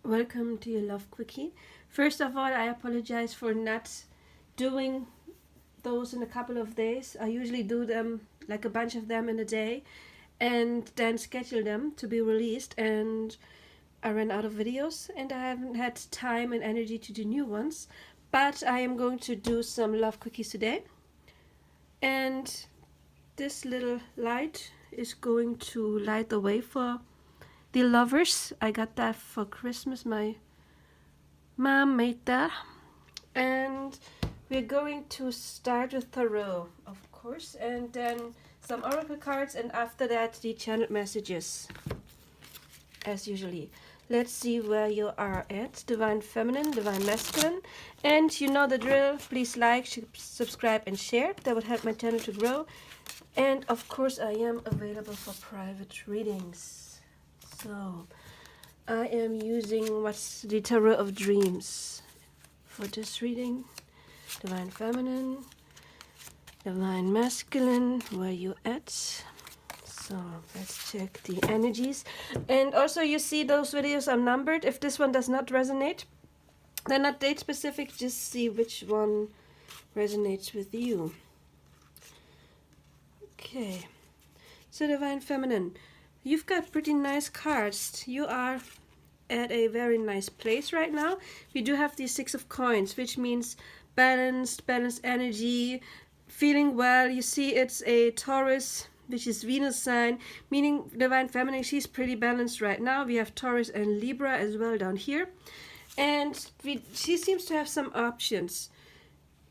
Welcome to your love quickie. First of all, I apologize for not doing those in a couple of days. I usually do them like a bunch of them in a day and then schedule them to be released, and I ran out of videos and I haven't had time and energy to do new ones. But I am going to do some love quickies today, and this little light is going to light the way for the lovers. I got that for Christmas. My mom made that. And we're going to start with tarot, of course, and then some oracle cards, and after that the channeled messages, as usually. Let's see where you are at. Divine Feminine, Divine Masculine. And you know the drill. Please like, subscribe and share. That would help my channel to grow. And of course I am available for private readings. So I am using what's the Tarot of Dreams for this reading. Divine Feminine, Divine Masculine, where you at? So let's check the energies. And also you see those videos are numbered. If this one does not resonate, they're not date specific, just see which one resonates with you. Okay, so Divine Feminine, you've got pretty nice cards. You are at a very nice place right now. We do have the Six of Coins, which means balanced energy, feeling well. You see it's a Taurus, which is Venus sign, meaning Divine Feminine, she's pretty balanced right now. We have Taurus and Libra as well down here. And she seems to have some options.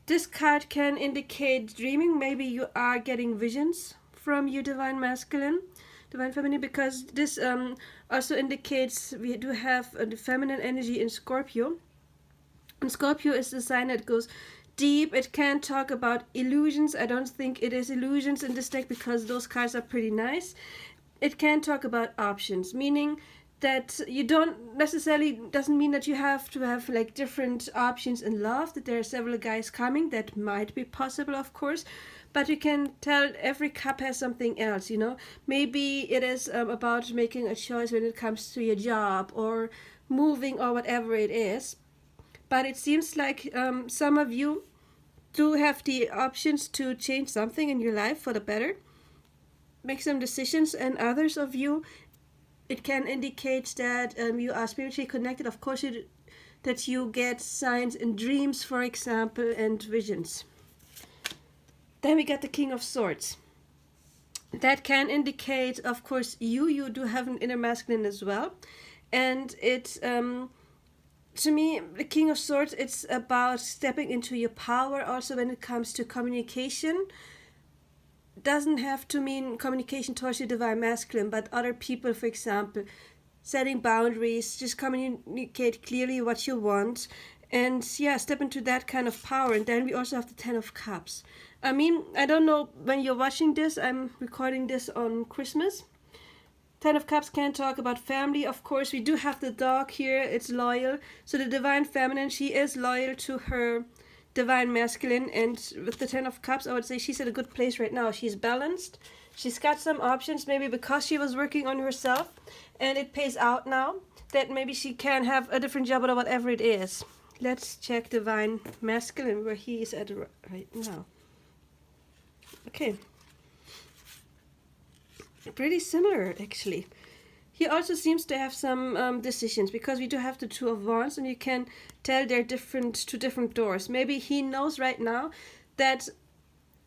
This card can indicate dreaming. Maybe you are getting visions from your Divine Masculine, Divine Feminine, because this also indicates we do have the feminine energy in Scorpio. And Scorpio is the sign that goes deep. It can talk about illusions. I don't think it is illusions in this deck because those cards are pretty nice. It can talk about options, meaning that you don't necessarily, doesn't mean that you have to have like different options in love, that there are several guys coming. That might be possible, of course, but you can tell every cup has something else, you know. Maybe it is about making a choice when it comes to your job or moving or whatever it is. But it seems like some of you do have the options to change something in your life for the better, make some decisions, and others of you, it can indicate that you are spiritually connected. Of course, that you get signs in dreams, for example, and visions. Then we got the King of Swords. That can indicate, of course, you do have an inner masculine as well. And it, to me, the King of Swords, it's about stepping into your power. Also, when it comes to communication, doesn't have to mean communication towards your Divine Masculine, but other people, for example, setting boundaries, just communicate clearly what you want, and yeah, step into that kind of power. And then we also have the Ten of Cups. I mean, I don't know when you're watching this, I'm recording this on Christmas. Ten of Cups can talk about family. Of course, we do have the dog here, it's loyal. So the Divine Feminine, she is loyal to her Divine Masculine, and with the Ten of Cups, I would say she's at a good place right now. She's balanced. She's got some options, maybe because she was working on herself, and it pays out now, that maybe she can have a different job or whatever it is. Let's check Divine Masculine, where he is at right now. Okay. Pretty similar, actually. He also seems to have some decisions, because we do have the Two of Wands, and you can tell they're different to different doors. Maybe he knows right now that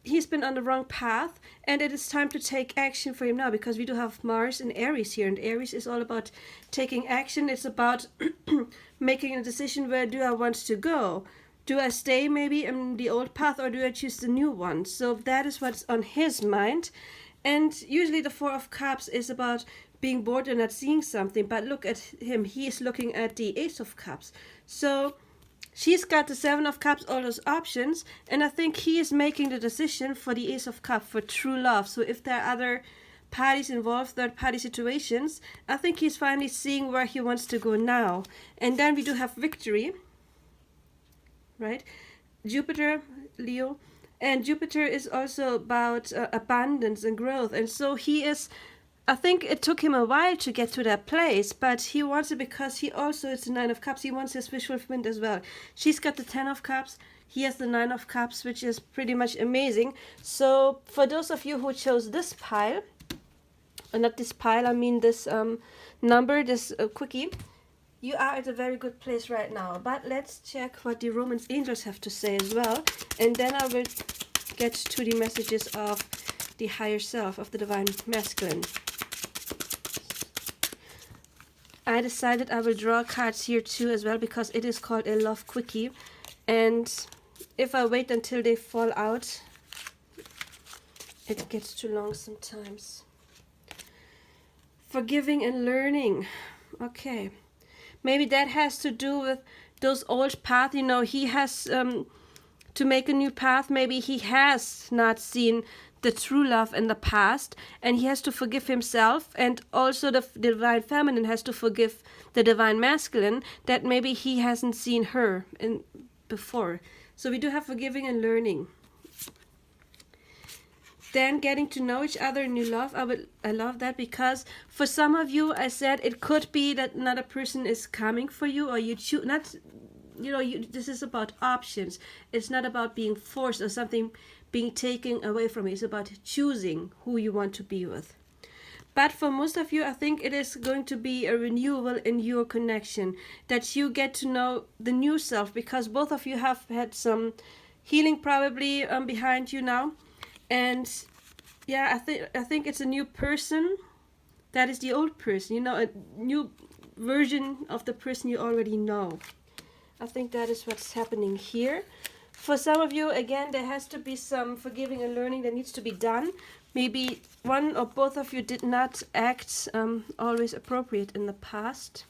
he's been on the wrong path, and it is time to take action for him now, because we do have Mars and Aries here, and Aries is all about taking action. It's about making a decision, where do I want to go? Do I stay maybe in the old path, or do I choose the new one? So that is what's on his mind. And usually the Four of Cups is about being bored and not seeing something, but look at him, he is looking at the Ace of Cups. So she's got the Seven of Cups, all those options, and I think he is making the decision for the Ace of Cups, for true love. So if there are other parties involved, third party situations, I think he's finally seeing where he wants to go now. And then we do have Victory, right? Jupiter, Leo. And Jupiter is also about abundance and growth. And so he is I think it took him a while to get to that place, but he wants it because he also, it's the Nine of Cups, he wants his wish fulfillment as well. She's got the Ten of Cups, he has the Nine of Cups, which is pretty much amazing. So for those of you who chose this pile, not this pile, I mean this number, this quickie, you are at a very good place right now. But let's check what the Romance angels have to say as well, and then I will get to the messages of the higher self, of the divine masculine. I decided I will draw cards here too as well, because it is called a love quickie, and if I wait until they fall out, it gets too long sometimes. Forgiving and learning. Okay, maybe that has to do with those old paths. You know, he has to make a new path. Maybe he has not seen the true love in the past, and he has to forgive himself, and also the divine feminine has to forgive the divine masculine that maybe he hasn't seen her in before. So we do have forgiving and learning. Then getting to know each other in new love. I love that, because for some of you, I said it could be that another person is coming for you, or you choose not. You know, this is about options. It's not about being forced or something being taken away from you. It's about choosing who you want to be with. But for most of you, I think it is going to be a renewal in your connection, that you get to know the new self, because both of you have had some healing probably behind you now. And yeah, I think it's a new person that is the old person, you know, a new version of the person you already know. I think that is what's happening here. For some of you, again, there has to be some forgiving and learning that needs to be done. Maybe one or both of you did not act always appropriate in the past.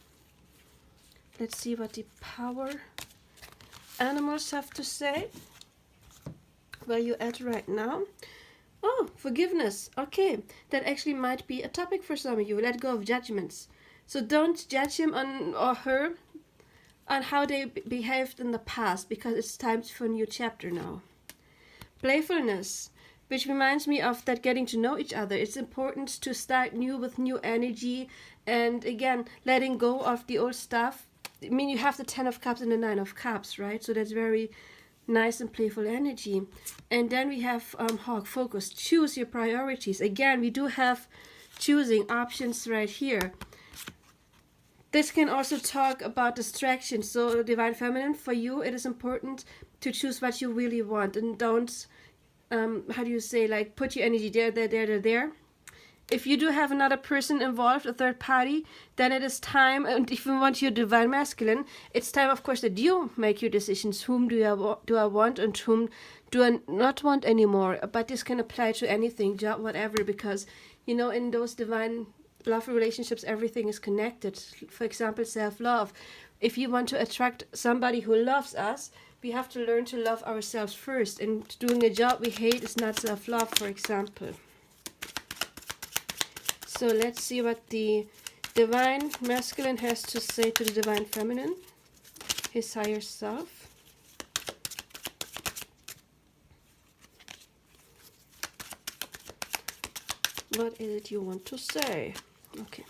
Let's see what the power animals have to say. Where you at right now? Oh, forgiveness. Okay, that actually might be a topic for some of you. Let go of judgments. So don't judge him on or her on how they behaved in the past, because it's time for a new chapter now. Playfulness, which reminds me of that getting to know each other. It's important to start new with new energy, and again, letting go of the old stuff. I mean, you have the Ten of Cups and the Nine of Cups, right? So that's very nice and playful energy. And then we have Hawk Focus. Choose your priorities. Again, we do have choosing options right here. This can also talk about distractions. So divine feminine, for you, it is important to choose what you really want, and don't, how do you say, like put your energy there. If you do have another person involved, a third party, then it is time, and if you want your divine masculine, it's time, of course, that you make your decisions. Whom do I want and whom do I not want anymore? But this can apply to anything, job, whatever, because, you know, in those divine love relationships, everything is connected. For example, self-love. If you want to attract somebody who loves us, we have to learn to love ourselves first. And doing a job we hate is not self-love, for example. So let's see what the divine masculine has to say to the divine feminine, his higher self. What is it you want to say? Okay.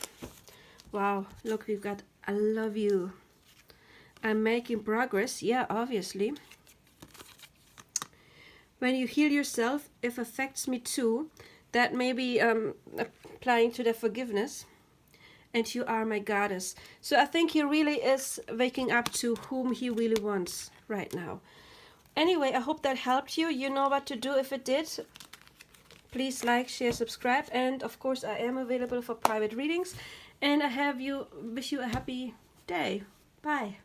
Wow, look, we've got I love you. I'm making progress. Yeah, obviously. When you heal yourself, it affects me too. That may be applying to the forgiveness. And you are my goddess. So I think he really is waking up to whom he really wants right now. Anyway, I hope that helped you. You know what to do if it did. Please like, share, subscribe. And of course, I am available for private readings. And I wish you a happy day. Bye.